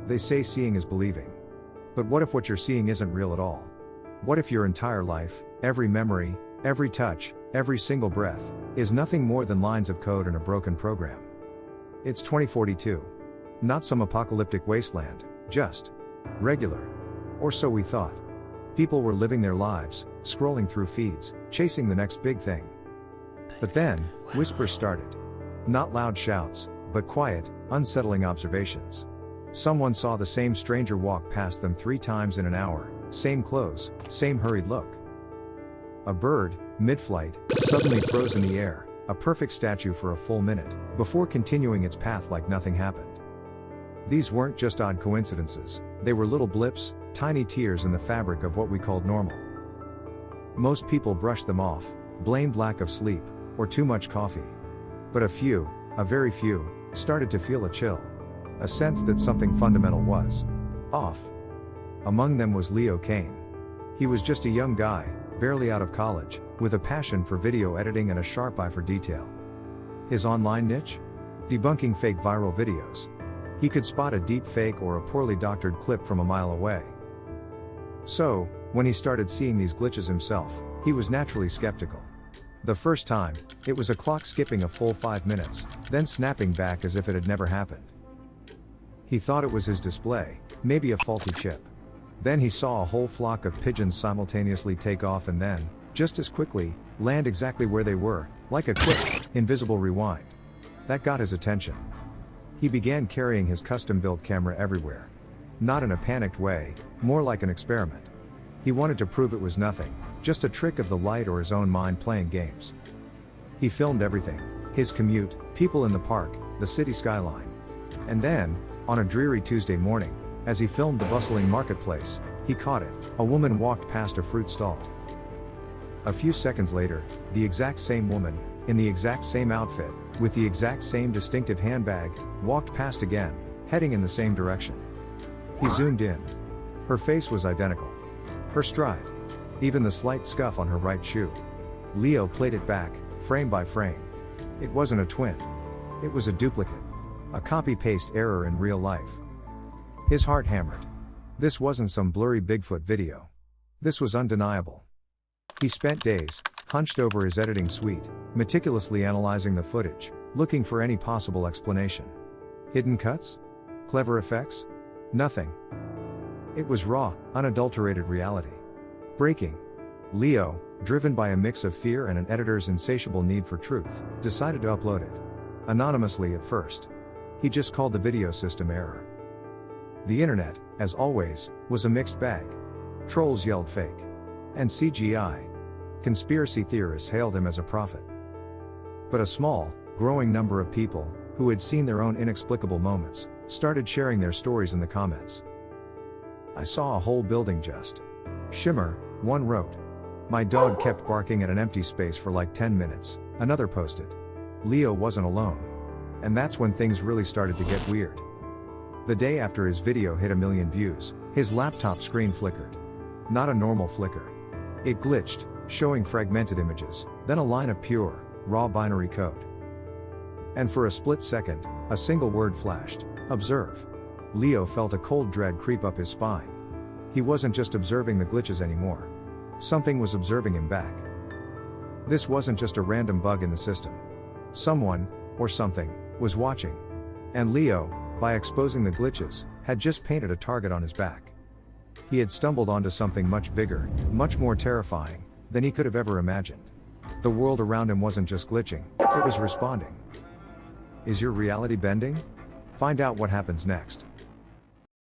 They say seeing is believing. But what if what you're seeing isn't real at all? What if your entire life, every memory, every touch, every single breath, is nothing more than lines of code in a broken program? It's 2042. Not some apocalyptic wasteland, just regular. Or so we thought. People were living their lives, scrolling through feeds, chasing the next big thing. But then, whispers started. Not loud shouts, but quiet, unsettling observations. Someone saw the same stranger walk past them 3 times in an hour, same clothes, same hurried look. A bird, mid-flight, suddenly froze in the air, a perfect statue for a full minute, before continuing its path like nothing happened. These weren't just odd coincidences, they were little blips, tiny tears in the fabric of what we called normal. Most people brushed them off, blamed lack of sleep, or too much coffee. But a very few, started to feel a chill. A sense that something fundamental was off. Among them was Leo Kane. He was just a young guy, barely out of college, with a passion for video editing and a sharp eye for detail. His online niche? Debunking fake viral videos. He could spot a deep fake or a poorly doctored clip from a mile away. So, when he started seeing these glitches himself, he was naturally skeptical. The first time, it was a clock skipping a full 5 minutes, then snapping back as if it had never happened. He thought it was his display, maybe a faulty chip. Then he saw a whole flock of pigeons simultaneously take off and then, just as quickly, land exactly where they were, like a quick, invisible rewind. That got his attention. He began carrying his custom-built camera everywhere. Not in a panicked way, more like an experiment. He wanted to prove it was nothing, just a trick of the light or his own mind playing games. He filmed everything: his commute, people in the park, the city skyline. And then, on a dreary Tuesday morning, as he filmed the bustling marketplace, he caught it. A woman walked past a fruit stall. A few seconds later, the exact same woman, in the exact same outfit, with the exact same distinctive handbag, walked past again, heading in the same direction. He zoomed in. Her face was identical. Her stride. Even the slight scuff on her right shoe. Leo played it back, frame by frame. It wasn't a twin. It was a duplicate. A copy-paste error in real life. His heart hammered. This wasn't some blurry Bigfoot video. This was undeniable. He spent days, hunched over his editing suite, meticulously analyzing the footage, looking for any possible explanation. Hidden cuts? Clever effects? Nothing. It was raw, unadulterated reality. Breaking. Leo, driven by a mix of fear and an editor's insatiable need for truth, decided to upload it. Anonymously at first. He just called the video system error. The internet, as always, was a mixed bag. Trolls yelled fake. And CGI. Conspiracy theorists hailed him as a prophet. But a small, growing number of people, who had seen their own inexplicable moments, started sharing their stories in the comments. I saw a whole building just shimmer, one wrote. My dog kept barking at an empty space for like 10 minutes, another posted. Leo wasn't alone. And that's when things really started to get weird. The day after his video hit 1 million views, his laptop screen flickered. Not a normal flicker. It glitched, showing fragmented images, then a line of pure, raw binary code. And for a split second, a single word flashed: observe. Leo felt a cold dread creep up his spine. He wasn't just observing the glitches anymore. Something was observing him back. This wasn't just a random bug in the system. Someone, or something, was watching. And Leo, by exposing the glitches, had just painted a target on his back. He had stumbled onto something much bigger, much more terrifying, than he could have ever imagined. The world around him wasn't just glitching, it was responding. Is your reality bending? Find out what happens next.